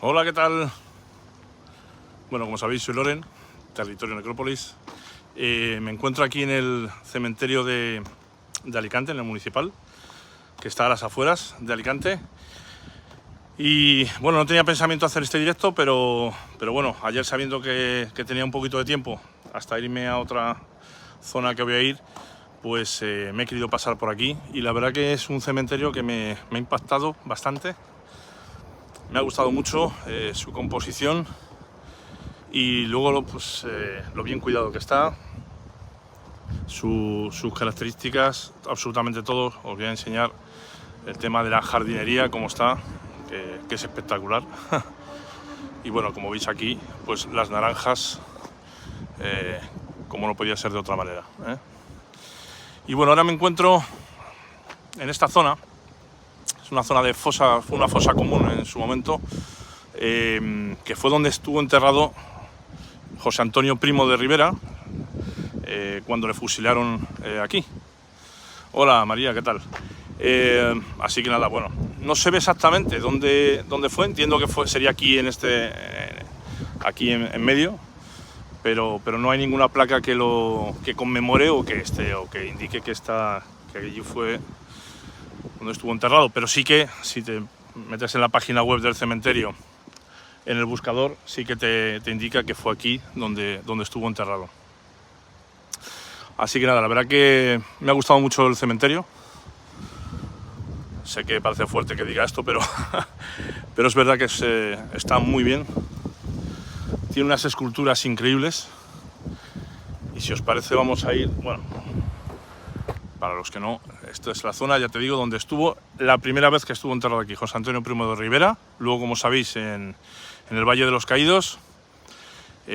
Hola, ¿qué tal? Bueno, como sabéis, soy Loren, territorio Necrópolis. Me encuentro aquí en el cementerio de Alicante, en el municipal, que está a las afueras de Alicante. Y bueno, no tenía pensamiento hacer este directo, pero bueno, ayer sabiendo que tenía un poquito de tiempo hasta irme a otra zona que voy a ir, pues me he querido pasar por aquí. Y la verdad que es un cementerio que me ha impactado bastante. Me ha gustado mucho su composición y luego pues, lo bien cuidado que está, sus características, absolutamente todo. Os voy a enseñar el tema de la jardinería, cómo está, que es espectacular. Y bueno, como veis aquí, pues las naranjas, como no podía ser de otra manera, ¿eh? Y bueno, ahora me encuentro en esta zona. Es una zona de fosa, fue una fosa común en su momento, que fue donde estuvo enterrado José Antonio Primo de Rivera, cuando le fusilaron aquí. Hola María, ¿qué tal? Así que nada, bueno, no se ve exactamente dónde fue. Entiendo que sería aquí en aquí en medio, pero no hay ninguna placa que conmemore o que indique que allí fue donde estuvo enterrado. Pero sí que si te metes en la página web del cementerio, en el buscador, sí que te indica que fue aquí donde estuvo enterrado. Así que nada, la verdad que me ha gustado mucho el cementerio. Sé que parece fuerte que diga esto, pero es verdad que está muy bien. Tiene unas esculturas increíbles. Y si os parece, vamos a ir, bueno, para los que no, esta es la zona, ya te digo, donde estuvo la primera vez que estuvo enterrado aquí José Antonio Primo de Rivera. Luego, como sabéis, en el Valle de los Caídos.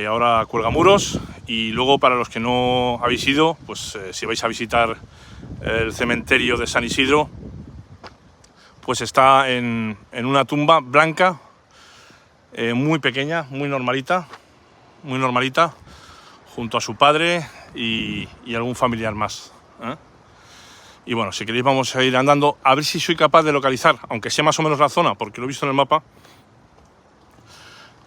Ahora Cuelgamuros. Y luego, para los que no habéis ido, pues si vais a visitar el cementerio de San Isidro, pues está en una tumba blanca, muy pequeña, muy normalita, junto a su padre y algún familiar más, ¿eh? Y bueno, si queréis vamos a ir andando, a ver si soy capaz de localizar, aunque sea más o menos la zona, porque lo he visto en el mapa,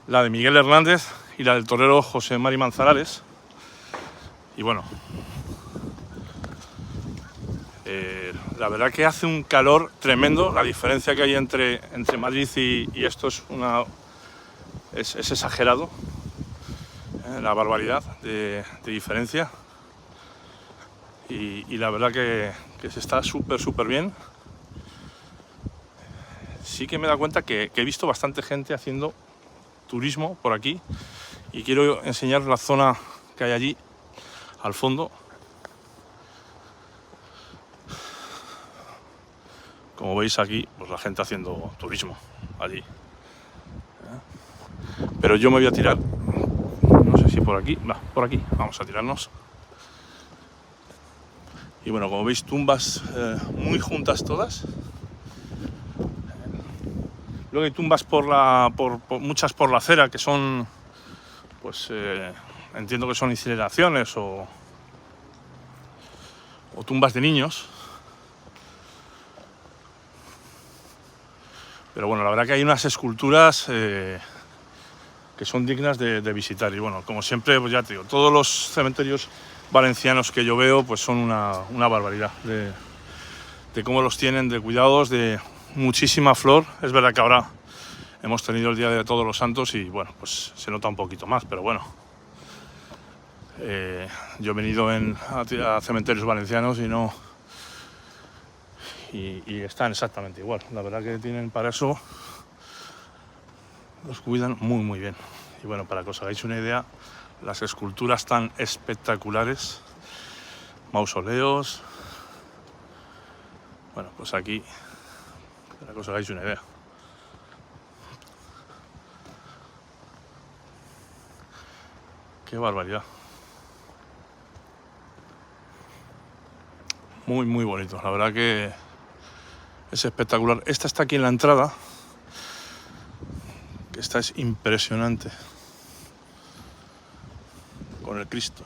la de Miguel Hernández y la del torero José Mari Manzanares. Y bueno, la verdad que hace un calor tremendo. La diferencia que hay entre Madrid y esto es exagerado, la barbaridad de diferencia. Y la verdad que se está súper bien. Sí que me he dado cuenta que he visto bastante gente haciendo turismo por aquí, y quiero enseñaros la zona que hay allí al fondo. Como veis aquí, pues la gente haciendo turismo allí, pero yo me voy a tirar, no sé si por aquí, por aquí, vamos a tirarnos. Y bueno, como veis, tumbas muy juntas todas. Luego hay tumbas muchas por la acera, que son, pues entiendo que son incineraciones o tumbas de niños. Pero bueno, la verdad que hay unas esculturas que son dignas de visitar. Y bueno, como siempre, pues ya te digo, todos los cementerios valencianos que yo veo, pues son una barbaridad de cómo los tienen, de cuidados, de muchísima flor. Es verdad que ahora hemos tenido el Día de Todos los Santos y bueno, pues se nota un poquito más, pero bueno. Yo he venido a cementerios valencianos y están exactamente igual. La verdad que tienen para eso, los cuidan muy bien. Y bueno, para que os hagáis una idea, las esculturas tan espectaculares, mausoleos. Bueno, pues aquí, para que os hagáis una idea. Qué barbaridad. Muy bonito, la verdad que es espectacular. Esta está aquí en la entrada, que esta es impresionante, con el Cristo.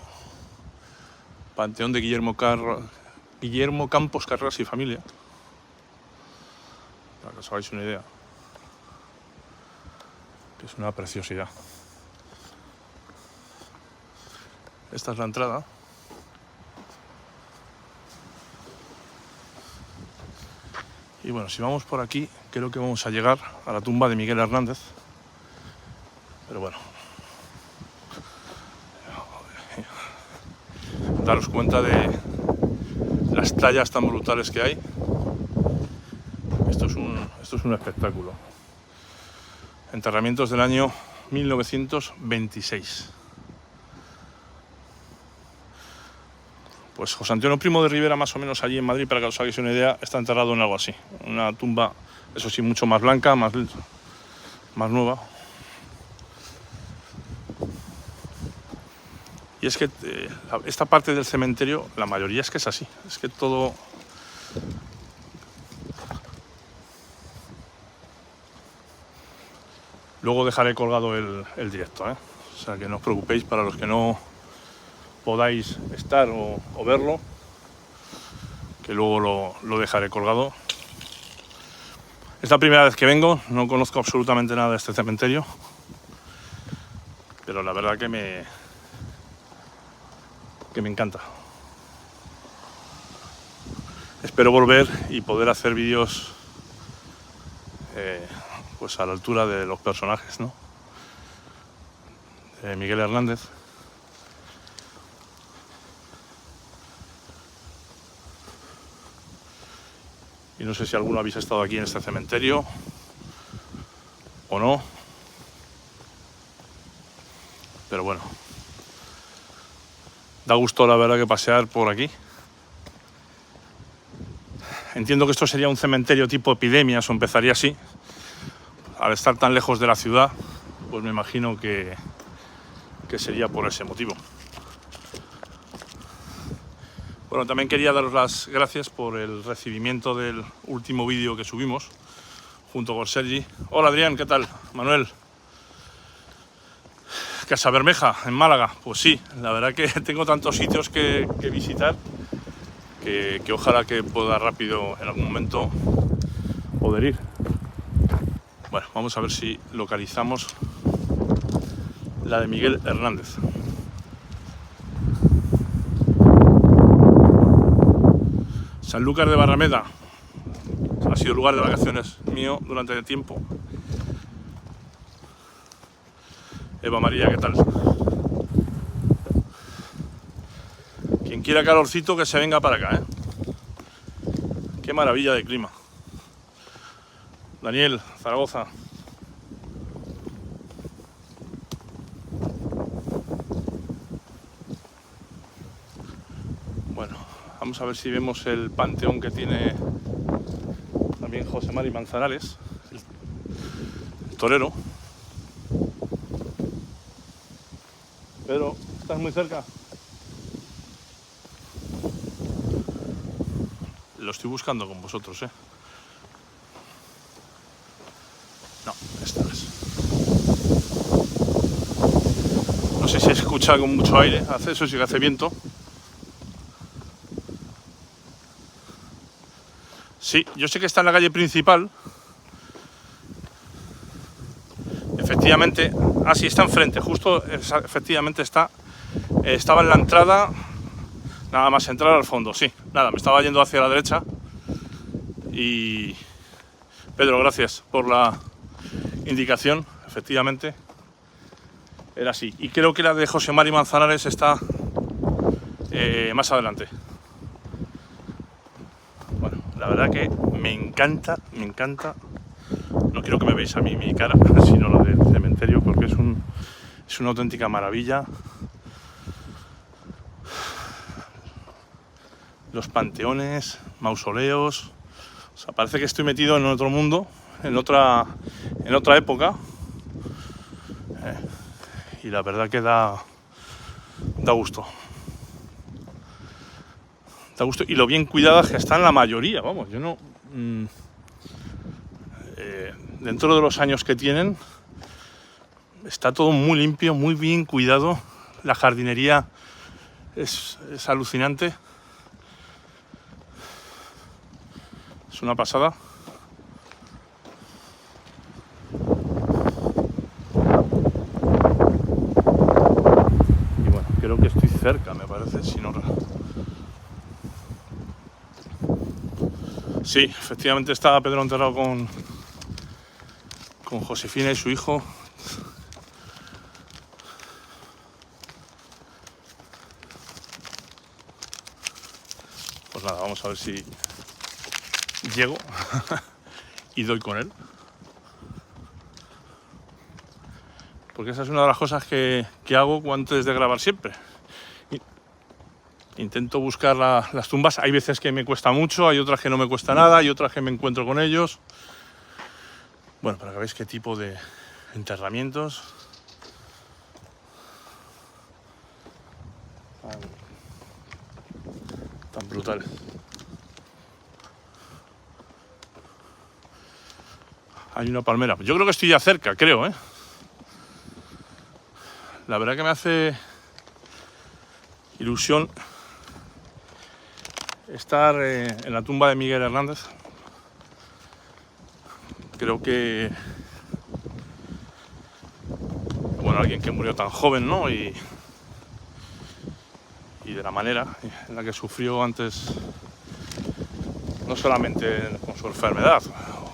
Panteón de Guillermo Campos Carreras y familia, para que os hagáis una idea. que es una preciosidad. Esta es la entrada. Y bueno, si vamos por aquí, creo que vamos a llegar a la tumba de Miguel Hernández. Pero bueno, daros cuenta de las tallas tan brutales que hay. Esto es un espectáculo. Enterramientos del año 1926. Pues José Antonio Primo de Rivera, más o menos allí en Madrid, para que os hagáis una idea, está enterrado en algo así. Una tumba, eso sí, mucho más blanca, más nueva. Y es que esta parte del cementerio, la mayoría es que es así. Es que todo... Luego dejaré colgado el directo, ¿eh? O sea que no os preocupéis para los que no podáis estar o verlo, que luego lo dejaré colgado. Es la primera vez que vengo, no conozco absolutamente nada de este cementerio, pero la verdad que me encanta. Espero volver y poder hacer vídeos pues a la altura de los personajes, ¿no? Miguel Hernández. Y no sé si alguno habéis estado aquí en este cementerio o no, pero bueno, da gusto la verdad que pasear por aquí. Entiendo que esto sería un cementerio tipo epidemias o empezaría así. Al estar tan lejos de la ciudad, pues me imagino que sería por ese motivo. Bueno, también quería daros las gracias por el recibimiento del último vídeo que subimos junto con Sergi. Hola Adrián, ¿qué tal? Manuel. Casa Bermeja, en Málaga. Pues sí, la verdad que tengo tantos sitios que visitar que ojalá que pueda rápido en algún momento poder ir. Bueno, vamos a ver si localizamos la de Miguel Hernández. Sanlúcar de Barrameda ha sido lugar de vacaciones mío durante el tiempo. Eva María, ¿qué tal? Quien quiera calorcito que se venga para acá, ¿eh? Qué maravilla de clima. Daniel, Zaragoza. Bueno, vamos a ver si vemos el panteón que tiene también José Mari Manzanares, el torero. Pedro, ¿estás muy cerca? Lo estoy buscando con vosotros, ¿eh? No, esta es. No sé si se escucha con mucho aire, hace eso, sí que hace viento. Sí, yo sé que está en la calle principal. Efectivamente, sí, está enfrente, justo, efectivamente estaba en la entrada, nada más entrar al fondo, sí, nada, me estaba yendo hacia la derecha. Y Pedro, gracias por la indicación, efectivamente, era así. Y creo que la de José Mari Manzanares está más adelante. Bueno, la verdad que me encanta. No quiero que me veáis a mí mi cara, sino la del cementerio, porque es una auténtica maravilla. Los panteones, mausoleos. O sea, parece que estoy metido en otro mundo, en otra época. Y la verdad que da gusto. Da gusto. Y lo bien cuidadas que están la mayoría, vamos, yo no... dentro de los años que tienen, está todo muy limpio, muy bien cuidado. La jardinería es alucinante. Es una pasada. cerca, me parece, si no... Sí, efectivamente estaba Pedro enterrado con Josefina y su hijo. Pues nada, vamos a ver si llego y doy con él. Porque esa es una de las cosas que hago antes de grabar siempre. Intento buscar las tumbas. Hay veces que me cuesta mucho, hay otras que no me cuesta nada, hay otras que me encuentro con ellos. Bueno, para que veáis qué tipo de enterramientos. Tan brutales. Hay una palmera. Yo creo que estoy ya cerca, creo, ¿eh? La verdad que me hace ilusión estar en la tumba de Miguel Hernández. Creo que, bueno, alguien que murió tan joven, ¿no? Y de la manera en la que sufrió antes, no solamente con su enfermedad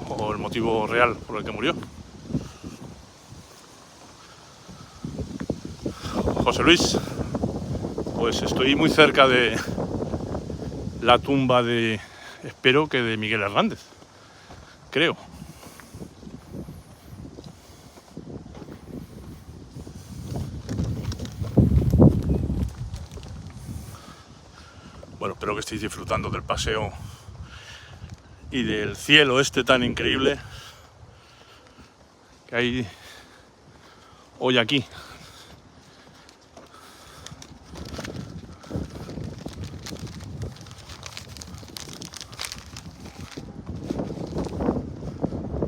o el motivo real por el que murió. José Luis, pues estoy muy cerca de la tumba de, espero que de Miguel Hernández, creo. Bueno, espero que estéis disfrutando del paseo y del cielo este tan increíble que hay hoy aquí.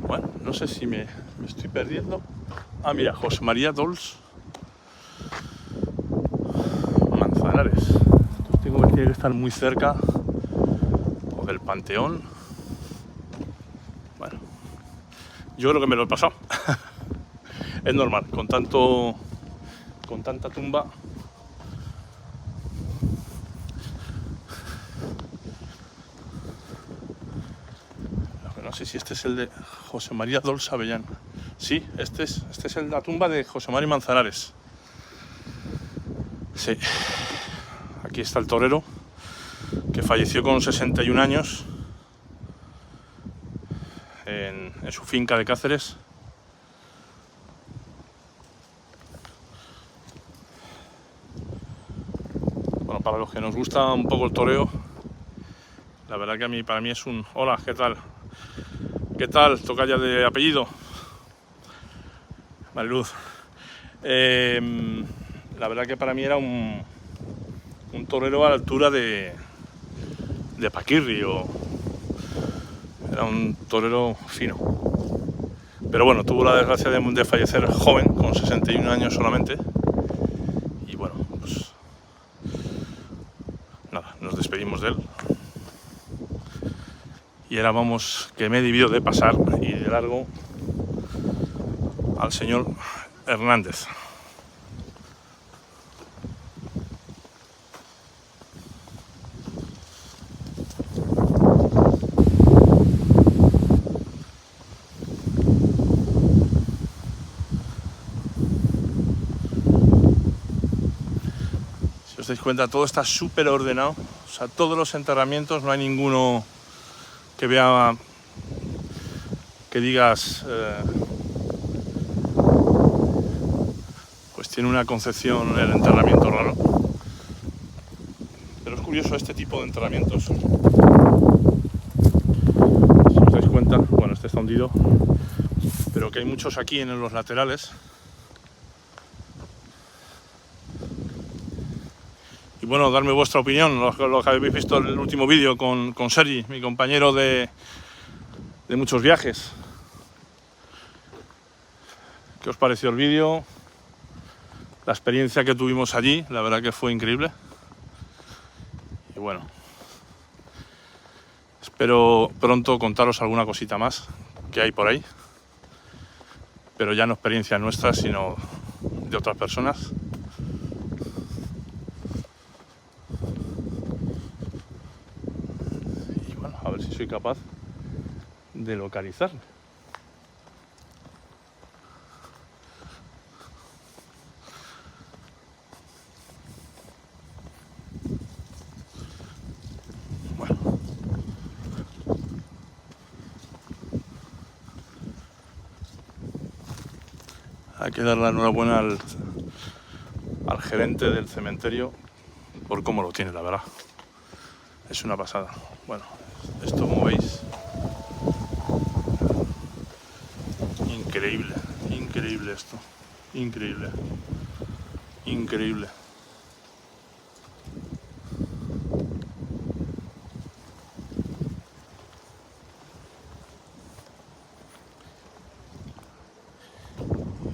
Bueno, no sé si me estoy perdiendo. Ah, mira, José María Dols Manzanares. Tiene que estar muy cerca o del Panteón. Bueno, yo creo que me lo he pasado. Es normal, con tanta tumba. No sé si este es el de José María Dols Avellán. Sí, este es la tumba de José María Manzanares. Sí. Aquí está el torero, que falleció con 61 años en su finca de Cáceres. Bueno, para los que nos gusta un poco el toreo, la verdad que para mí es un... Hola, ¿qué tal? ¿Qué tal, tocaya de apellido? Mariluz. La verdad que para mí era un torero a la altura de Paquirri, era un torero fino. Pero bueno, tuvo la desgracia de fallecer joven, con 61 años solamente. Y bueno, pues nada, nos despedimos de él. Y ahora vamos, que me he debido de pasar y de largo, al señor Hernández. Si os dais cuenta, todo está súper ordenado. O sea, todos los enterramientos, no hay ninguno que vea, que digas, pues tiene una concepción el enterramiento raro. Pero es curioso este tipo de enterramientos. Si os dais cuenta, bueno, este está hundido, pero que hay muchos aquí en los laterales. Y bueno, darme vuestra opinión, lo que habéis visto en el último vídeo con Sergi, mi compañero de muchos viajes. ¿Qué os pareció el vídeo? La experiencia que tuvimos allí, la verdad que fue increíble. Y bueno, espero pronto contaros alguna cosita más que hay por ahí. Pero ya no experiencias nuestras, sino de otras personas. capaz de localizarme. Bueno, hay que dar la enhorabuena al gerente del cementerio por cómo lo tiene, la verdad. Es una pasada. Bueno, esto como veis, increíble, increíble esto, increíble, increíble.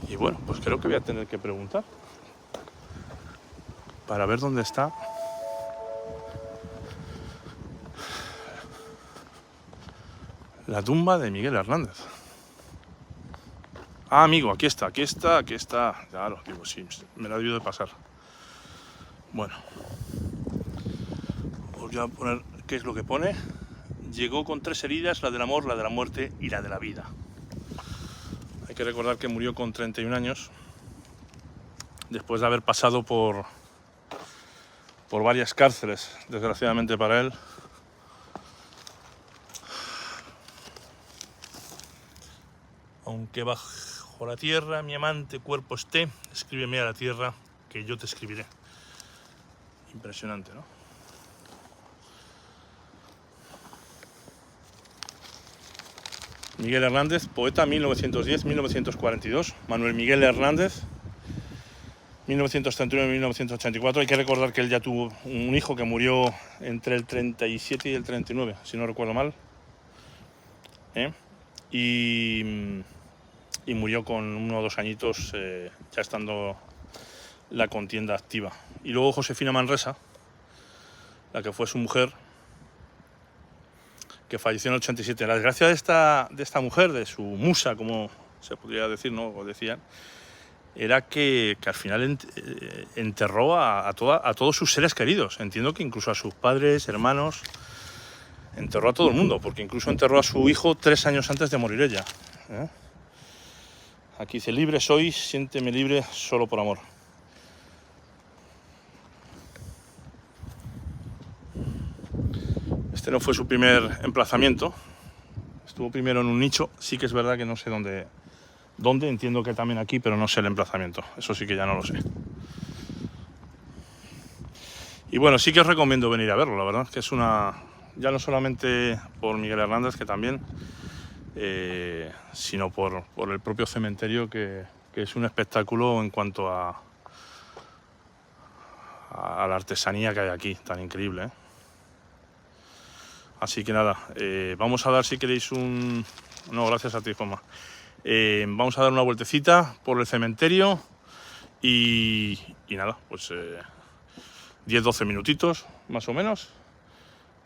Y bueno, pues creo que voy a tener que preguntar para ver dónde está la tumba de Miguel Hernández. Ah, amigo, aquí está, aquí está, aquí está. Claro, digo, sí, me la ha debido de pasar. Bueno, os voy a poner qué es lo que pone. Llegó con 3 heridas, la del amor, la de la muerte y la de la vida. Hay que recordar que murió con 31 años, después de haber pasado por varias cárceles, desgraciadamente para él. Aunque bajo la tierra mi amante cuerpo esté, escríbeme a la tierra que yo te escribiré. Impresionante, ¿no? Miguel Hernández, poeta, 1910-1942. Manuel Miguel Hernández, 1931-1984. Hay que recordar que él ya tuvo un hijo que murió entre el 37 y el 39, si no recuerdo mal. Y murió con 1 o 2 añitos, ya estando la contienda activa. Y luego Josefina Manresa, la que fue su mujer, que falleció en el 87. La desgracia de esta mujer, de su musa, como se podría decir, ¿no? O decían, era que al final enterró a todos sus seres queridos. Entiendo que incluso a sus padres, hermanos, enterró a todo el mundo, porque incluso enterró a su hijo 3 años antes de morir ella. Aquí dice: libre soy, siénteme libre solo por amor. Este no fue su primer emplazamiento. Estuvo primero en un nicho. Sí que es verdad que no sé dónde, entiendo que también aquí, pero no sé el emplazamiento. Eso sí que ya no lo sé. Y bueno, sí que os recomiendo venir a verlo, la verdad, que es ya no solamente por Miguel Hernández, que también, sino por el propio cementerio, que es un espectáculo en cuanto a la artesanía que hay aquí, tan increíble, ¿eh? Así que nada, vamos a dar, si queréis, No, gracias a ti, Juanma. Vamos a dar una vueltecita por el cementerio y nada, pues 10-12 minutitos, más o menos.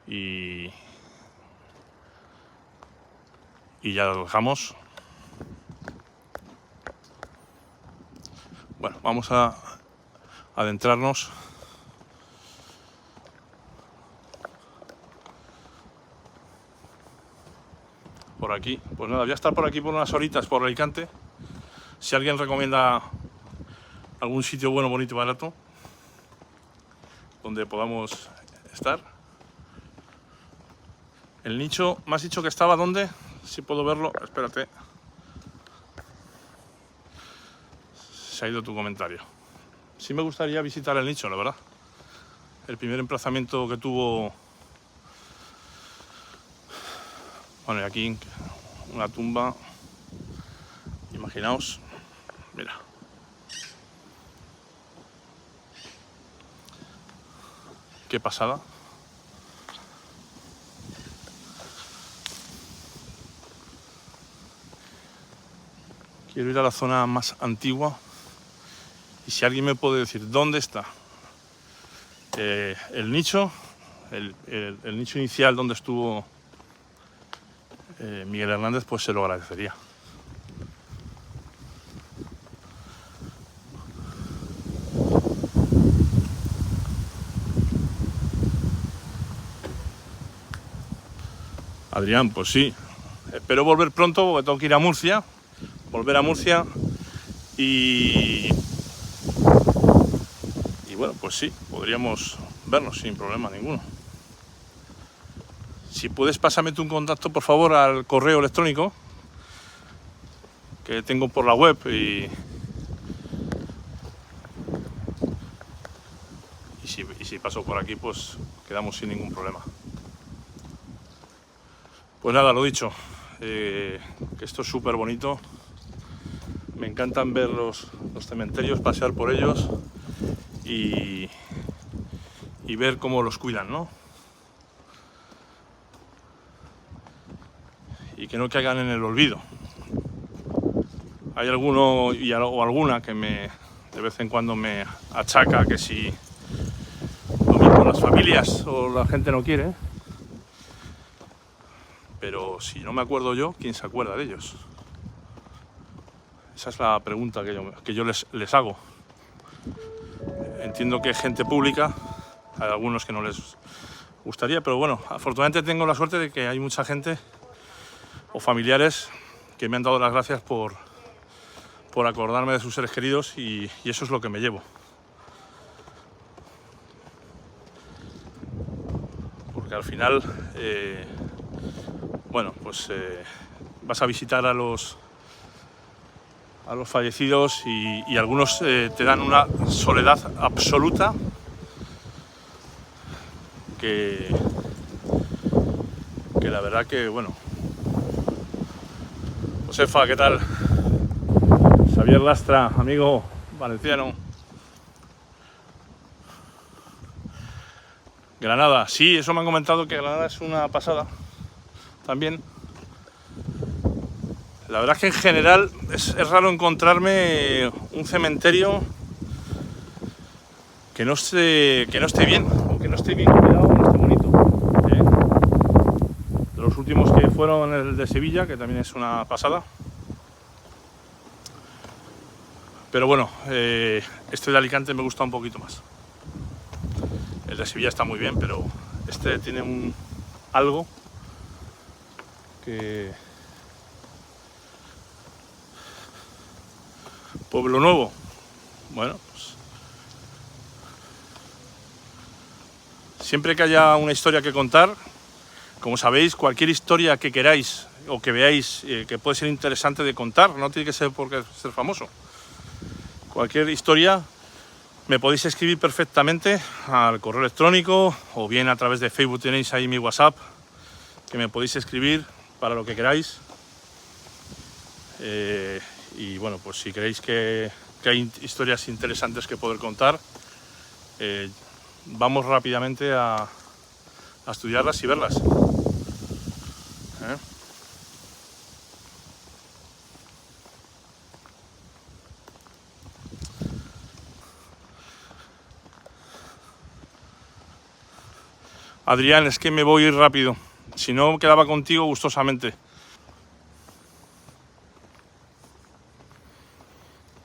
Y ya lo dejamos. Bueno, vamos a adentrarnos. Por aquí. Pues nada, voy a estar por aquí por unas horitas por Alicante. Si alguien recomienda algún sitio bueno, bonito y barato donde podamos estar. El nicho, ¿me has dicho que estaba dónde? Si puedo verlo, espérate. Se ha ido tu comentario. Sí me gustaría visitar el nicho, la verdad. El primer emplazamiento que tuvo. Bueno, y aquí una tumba. Imaginaos. Mira. Qué pasada. Quiero ir a la zona más antigua. Y si alguien me puede decir dónde está el nicho, el nicho inicial donde estuvo Miguel Hernández, pues se lo agradecería. Adrián, pues sí. Espero volver pronto porque tengo que ir a Murcia. Volver a Murcia. Y bueno, pues sí, podríamos vernos sin problema ninguno. Si puedes, pásame tu contacto, por favor, al correo electrónico que tengo por la web y si paso por aquí, pues quedamos sin ningún problema. Pues nada, lo dicho, que esto es súper bonito. Me encantan ver los cementerios, pasear por ellos y ver cómo los cuidan, ¿no? Y que no caigan en el olvido. Hay alguno o alguna que de vez en cuando me achaca que si lo mismo las familias o la gente no quiere, pero si no me acuerdo yo, ¿quién se acuerda de ellos? Esa es la pregunta que yo les hago. Entiendo que hay gente pública, hay algunos que no les gustaría, pero bueno, afortunadamente tengo la suerte de que hay mucha gente o familiares que me han dado las gracias por acordarme de sus seres queridos y eso es lo que me llevo. Porque al final, bueno, pues vas a visitar a los fallecidos y algunos te dan una soledad absoluta que la verdad que, bueno. Josefa, ¿qué tal? Xavier Lastra, amigo valenciano. Granada, sí, eso me han comentado que Granada es una pasada también. La verdad es que en general es raro encontrarme un cementerio que no esté bien, o que no esté bien cuidado, o no esté bonito. De los últimos que fueron el de Sevilla, que también es una pasada. Pero bueno, este de Alicante me gusta un poquito más. El de Sevilla está muy bien, pero este tiene algo que... Pueblo Nuevo. Bueno, pues... Siempre que haya una historia que contar, como sabéis, cualquier historia que queráis o que veáis que puede ser interesante de contar, no tiene que ser porque ser famoso. Cualquier historia me podéis escribir perfectamente al correo electrónico o bien a través de Facebook. Tenéis ahí mi WhatsApp, que me podéis escribir para lo que queráis. Y bueno, pues si creéis que hay historias interesantes que poder contar, vamos rápidamente a estudiarlas y verlas. Adrián, es que me voy a ir rápido. Si no, quedaba contigo gustosamente.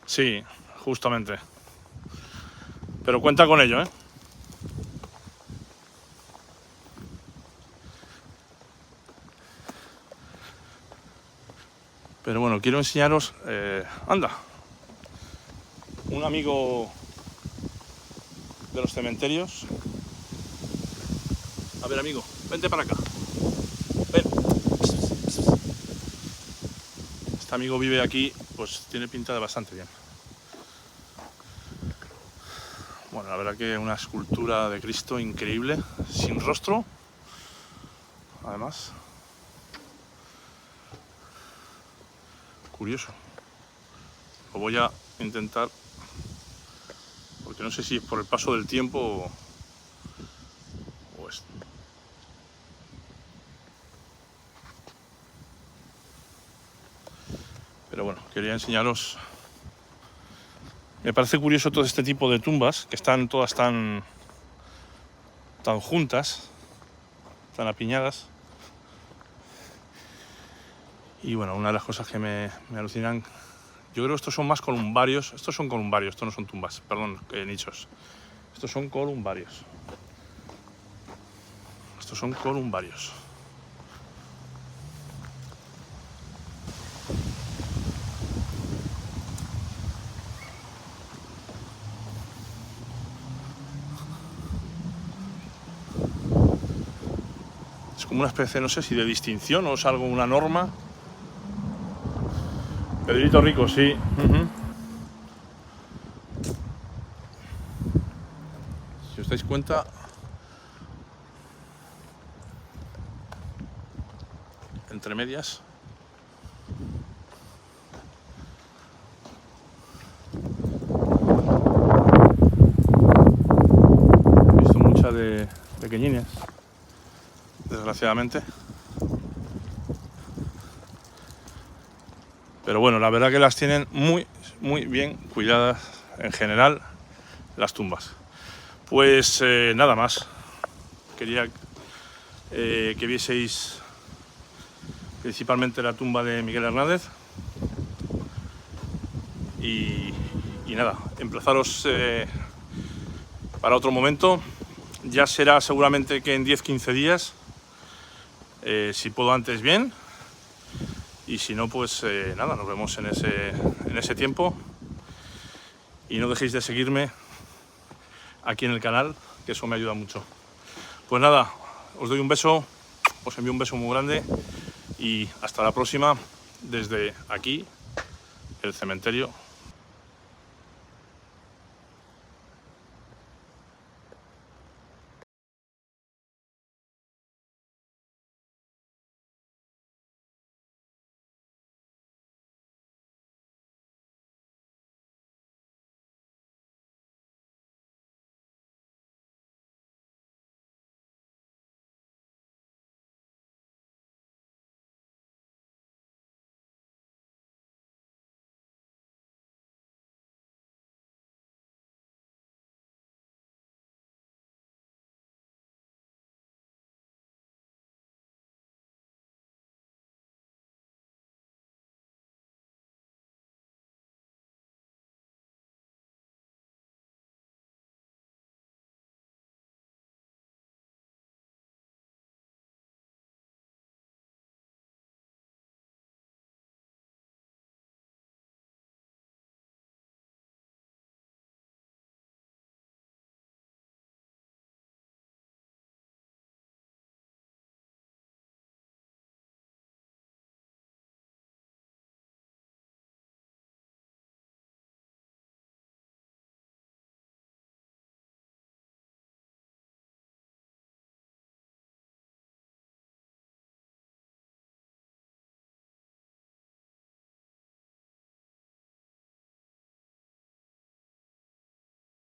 Sí, justamente. Pero cuenta con ello, ¿eh? Pero bueno, quiero enseñaros... anda. Un amigo de los cementerios. A ver, amigo, vente para acá. Ven. Este amigo vive aquí, pues tiene pinta de bastante bien. Bueno, la verdad que una escultura de Cristo increíble, sin rostro, además. Curioso. Lo voy a intentar, porque no sé si es por el paso del tiempo o esto. Pero bueno, quería enseñaros. Me parece curioso todo este tipo de tumbas, que están todas tan juntas, tan apiñadas. Y bueno, una de las cosas que me alucinan, yo creo que estos son más columbarios. Estos son columbarios, estos no son tumbas, perdón, nichos. Estos son columbarios. Estos son columbarios. como una especie, no sé si de distinción o es algo, una norma. Pedrito Rico, sí. Si os dais cuenta, entre medias, he visto muchas de pequeñines, desgraciadamente. Pero bueno, la verdad que las tienen muy bien cuidadas en general las tumbas. Pues nada más. Quería que vieseis principalmente la tumba de Miguel Hernández. Y nada, emplazaros para otro momento. Ya será seguramente que en 10-15 días. Si puedo antes, bien. Y si no, pues nada, nos vemos en ese tiempo. Y no dejéis de seguirme aquí en el canal, que eso me ayuda mucho. Pues nada, os doy un beso, os envío un beso muy grande y hasta la próxima desde aquí, el cementerio